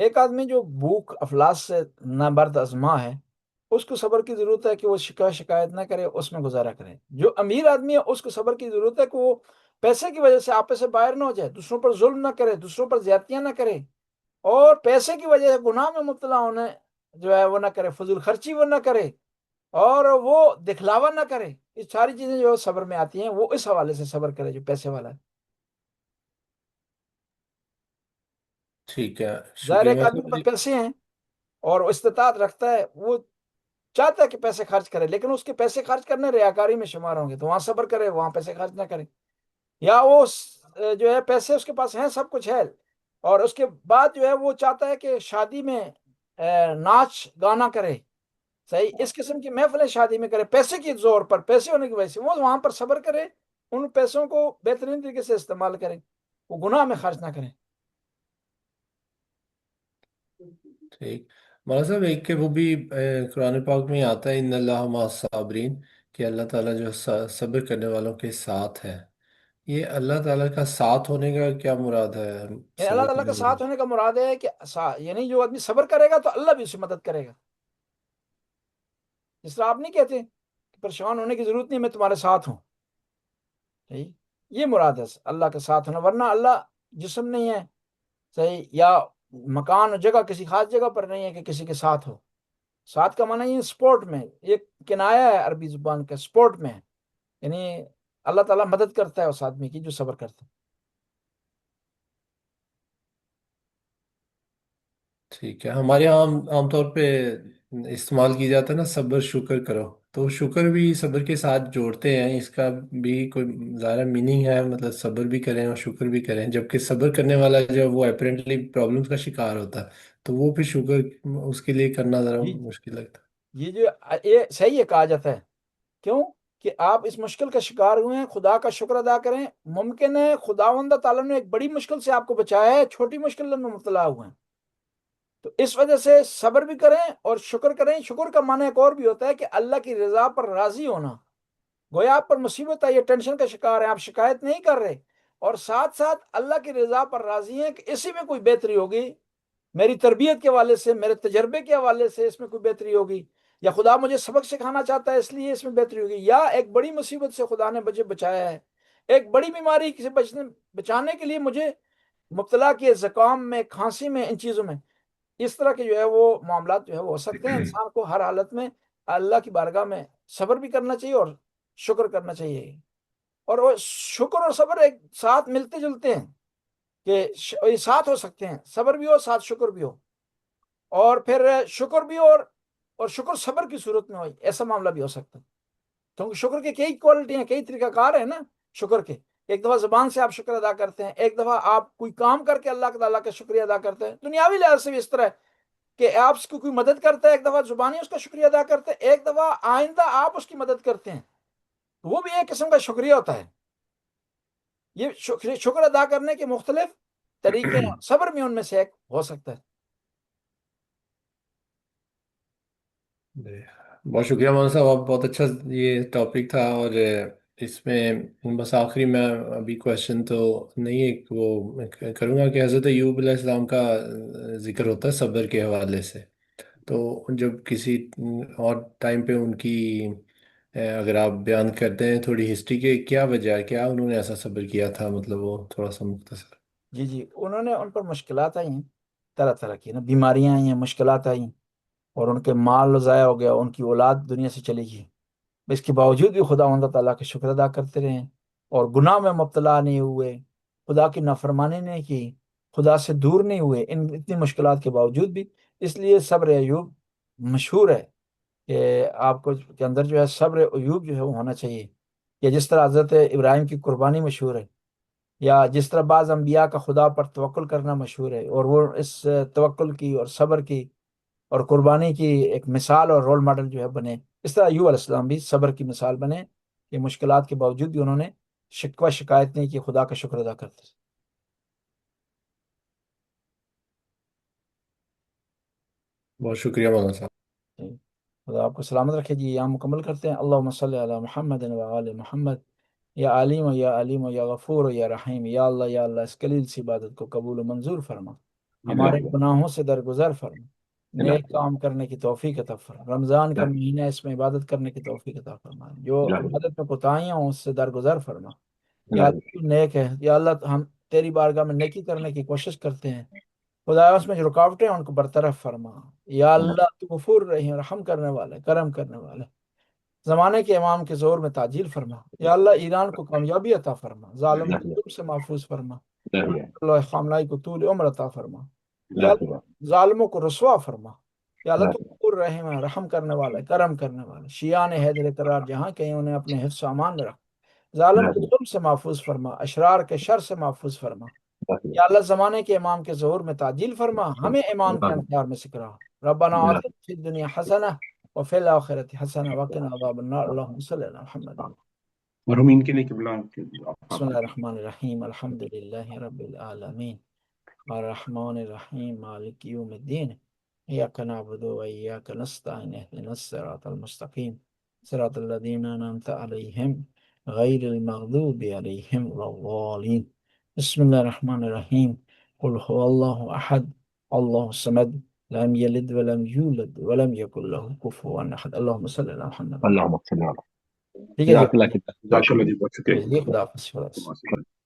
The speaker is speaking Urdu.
ایک آدمی جو بھوک افلاس سے نابرد ازما ہے، اس کو صبر کی ضرورت ہے کہ وہ شکایت نہ کرے، اس میں گزارا کرے۔ جو امیر آدمی ہے اس کو صبر کی ضرورت ہے کہ وہ پیسے کی وجہ سے آپے سے باہر نہ ہو جائے، دوسروں پر ظلم نہ کرے، دوسروں پر زیادتیاں نہ کرے، اور پیسے کی وجہ سے گناہ میں مبتلا ہونے جو ہے وہ نہ کرے، فضول خرچی وہ نہ کرے، اور وہ دکھلاوا نہ کرے۔ یہ ساری چیزیں جو صبر میں آتی ہیں، وہ اس حوالے سے صبر کرے جو پیسے والا ہے۔ ٹھیک ہے، ظاہر شکریہ ایک آدمی کے مطلب پاس پیسے ہیں اور وہ استطاعت رکھتا ہے، وہ چاہتا ہے کہ پیسے خرچ کرے، لیکن اس کے پیسے خرچ کرنے ریاکاری میں شمار ہوں گے، تو وہاں صبر کرے، وہاں پیسے خرچ نہ کرے۔ یا وہ جو ہے پیسے اس کے پاس ہیں، سب کچھ ہے، اور اس کے بعد جو ہے وہ چاہتا ہے کہ شادی میں ناچ گانا کرے، صحیح اس قسم کی محفلیں شادی میں کرے، پیسے کی زور پر، پیسے ہونے کی وجہ سے وہ وہاں پر صبر کرے، ان پیسوں کو بہترین طریقے سے استعمال کرے، وہ گناہ میں خرچ نہ کرے۔ ٹھیک۔ مولانا صاحب ایک کہ وہ بھی قرآن پاک میں آتا ہے ان اللہ مع الصابرین، کہ اللہ تعالیٰ جو صبر کرنے والوں کے ساتھ ہے۔ یہ اللہ تعالیٰ کا ساتھ ہونے کا کیا مراد ہے؟ یعنی اللہ صبر تعالیٰ کرنے کا والوں ساتھ ہونے کا مراد ہے کہ یعنی جو آدمی صبر کرے گا تو اللہ بھی اسے مدد کرے گا۔ جس طرح آپ نہیں کہتے کہ پریشان ہونے کی ضرورت نہیں، میں تمہارے ساتھ ہوں، صحیح یہ مراد ہے اللہ کے ساتھ ہونا، ورنہ اللہ جسم نہیں ہے، صحیح، یا مکان اور جگہ کسی خاص جگہ پر نہیں ہے کہ کسی کے ساتھ ہو۔ ساتھ کا معنی یہ سپورٹ میں، ایک کنایا ہے عربی زبان کا، سپورٹ میں ہے، یعنی اللہ تعالیٰ مدد کرتا ہے اس آدمی کی جو صبر کرتا ہے۔ ٹھیک ہے، ہمارے یہاں عام طور پہ استعمال کی جاتا ہے نا، صبر شکر کرو، تو شکر بھی صبر کے ساتھ جوڑتے ہیں، اس کا بھی کوئی ظاہر میننگ ہے؟ مطلب صبر بھی کریں اور شکر بھی کریں، جبکہ صبر کرنے والا جو ہے وہ اپیرنٹلی پرابلمس کا شکار ہوتا ہے، تو وہ پھر شکر اس کے لیے کرنا ذرا جی مشکل لگتا یہ جو یہ صحیح ہے کہا جاتا ہے، کیوں کہ آپ اس مشکل کا شکار ہوئے ہیں، خدا کا شکر ادا کریں۔ ممکن ہے خداوند تعالیٰ نے ایک بڑی مشکل سے آپ کو بچایا ہے، چھوٹی مشکل میں مبتلا ہوئے ہیں، تو اس وجہ سے صبر بھی کریں اور شکر کریں۔ شکر کا معنی ایک اور بھی ہوتا ہے کہ اللہ کی رضا پر راضی ہونا۔ گویا آپ پر مصیبت ہے، یہ ٹینشن کا شکار ہیں، آپ شکایت نہیں کر رہے، اور ساتھ ساتھ اللہ کی رضا پر راضی ہیں کہ اسی میں کوئی بہتری ہوگی، میری تربیت کے حوالے سے، میرے تجربے کے حوالے سے اس میں کوئی بہتری ہوگی، یا خدا مجھے سبق سکھانا چاہتا ہے اس لیے اس میں بہتری ہوگی، یا ایک بڑی مصیبت سے خدا نے مجھے بچایا ہے، ایک بڑی بیماری سے بچانے کے لیے مجھے مبتلا کیے، زکام میں، کھانسی میں، ان چیزوں میں۔ اس طرح کے جو ہے وہ معاملات جو ہے وہ ہو سکتے ہیں۔ انسان کو ہر حالت میں اللہ کی بارگاہ میں صبر بھی کرنا چاہیے اور شکر کرنا چاہیے، اور وہ شکر اور صبر ایک ساتھ ملتے جلتے ہیں، کہ یہ ساتھ ہو سکتے ہیں، صبر بھی ہو ساتھ شکر بھی ہو، اور پھر شکر بھی ہو اور شکر صبر کی صورت میں ہو، ایسا معاملہ بھی ہو سکتا ہے، کیونکہ شکر کے کئی کوالٹی ہیں، کئی طریقہ کار ہیں نا شکر کے۔ ایک دفعہ زبان سے آپ شکر ادا کرتے ہیں، ایک دفعہ آپ کوئی کام کر کے اللہ تعالیٰ کا شکریہ ادا کرتے ہیں، دنیاوی لحاظ سے بھی اس طرح ہے کہ آپ اس کو کوئی مدد کرتا ہے، ایک دفعہ زبانی اس کا شکریہ ادا کرتے ہیں، ایک دفعہ آئندہ آپ اس کی مدد کرتے ہیں، وہ بھی ایک قسم کا شکریہ ہوتا ہے۔ یہ شکر ادا کرنے کے مختلف طریقے ہیں، صبر بھی ان میں سے ایک ہو سکتا ہے۔ ہے۔ بہت شکریہ مولانا صاحب، آپ بہت اچھا یہ ٹاپک تھا، اور اس میں بس آخری میں ابھی کویشچن تو نہیں ہے، وہ میں کروں گا کہ حضرت ایوب علیہ السلام کا ذکر ہوتا ہے صبر کے حوالے سے، تو جب کسی اور ٹائم پہ ان کی اگر آپ بیان کرتے ہیں تھوڑی ہسٹری کے، کیا وجہ ہے، کیا انہوں نے ایسا صبر کیا تھا، مطلب وہ تھوڑا سا مختصر۔ جی جی، انہوں نے ان پر مشکلات آئی ہیں، طرح طرح کی نا بیماریاں آئی ہیں، مشکلات آئی ہیں، اور ان کے مال ضائع ہو گیا، ان کی اولاد دنیا سے چلی گئی، اس کے باوجود بھی خدا تعالیٰ کا شکر ادا کرتے رہے، اور گناہ میں مبتلا نہیں ہوئے، خدا کی نافرمانی نہیں کی، خدا سے دور نہیں ہوئے، ان اتنی مشکلات کے باوجود بھی۔ اس لیے صبر ایوب مشہور ہے کہ آپ کو کے اندر جو ہے صبر ایوب جو ہے وہ ہونا چاہیے، یا جس طرح حضرت ابراہیم کی قربانی مشہور ہے، یا جس طرح بعض انبیاء کا خدا پر توکل کرنا مشہور ہے، اور وہ اس توکل کی اور صبر کی اور قربانی کی ایک مثال اور رول ماڈل جو ہے بنے، اس طرح ایوب علیہ السلام بھی صبر کی مثال بنے کہ مشکلات کے باوجود بھی انہوں نے شکوہ شکایت نہیں کی، خدا کا شکر ادا کرتے تھے۔ بہت شکریہ مولانا صاحب۔ خدا آپ کو سلامت رکھے جی، یہاں مکمل کرتے ہیں۔ اللہم صلی علی محمد و آل محمد، یا علیم و یا علیم و یا غفور و یا رحیم، یا اللہ اس قلیل سی عبادت کو قبول و منظور فرما۔ ہمارے جزاک گناہوں سے درگزر فرما، اللہ نیک کام کرنے کی توفیق عطا فرما، رمضان کا مہینہ ہے، اس میں عبادت کرنے کی توفیق عطا فرما، جو عبادت میں کوتاہیاں ہوں اس سے درگزر فرما۔ یا اللہ تو نیک ہے، یا اللہ ہم تیری بارگاہ میں نیکی کرنے کی کوشش کرتے ہیں، خدایا اس میں جو رکاوٹیں ہیں ان کو برطرف فرما۔ یا اللہ تو غفور رحیم، رحم کرنے والے، کرم کرنے والے، زمانے کے امام کے زور میں تعجیل فرما۔ یا اللہ ایران کو کامیابی عطا فرما، ظالم کو ظلم سے محفوظ فرما، اللہ خامنائی کو طول عمر عطا فرما۔ یا اللہ ظالموں کو رسوا فرما۔ یا اللہ تو غفور رحیم ہے، رحم کرنے والا ہے، کرم کرنے والا ہے۔ شیعان حیدر قرار جہاں کہیں انہیں اپنے حفظ و امان میں رکھ، ظالم کو ظلم سے محفوظ فرما، اشرار کے شر سے محفوظ فرما۔ یا اللہ زمانے کے امام کے ظہور میں تعجیل فرما، ہمیں امام کے انصار میں سے کرا۔ ربنا آتنا فی الدنیا حسنہ وفی الآخرۃ حسنہ وقنا عذاب النار، اللہم صلی علی محمد۔ مرحومین کے لیے قبلہ بسم اللہ الرحمن الرحیم، الحمد للہ رب العالمین الرحمن الرحیم مالک یوم الدین، ایاک نعبد و ایاک نستعین، اہدنا الصراط المستقیم صراط الذین انعمت علیہم غیر المغضوب علیہم ولا الضالین۔ بسم اللہ الرحمن الرحیم، قل هو اللہ احد اللہ الصمد لم یلد ولم یولد ولم یکن له کفوا احد۔ اللہم صلی اللہ محمد۔ اللہم صلی اللہ علیہ ٹھیک ہے جزاک اللہ جی، جزاک اللہ جی، بہت جی شکریہ۔ خدا حافظ۔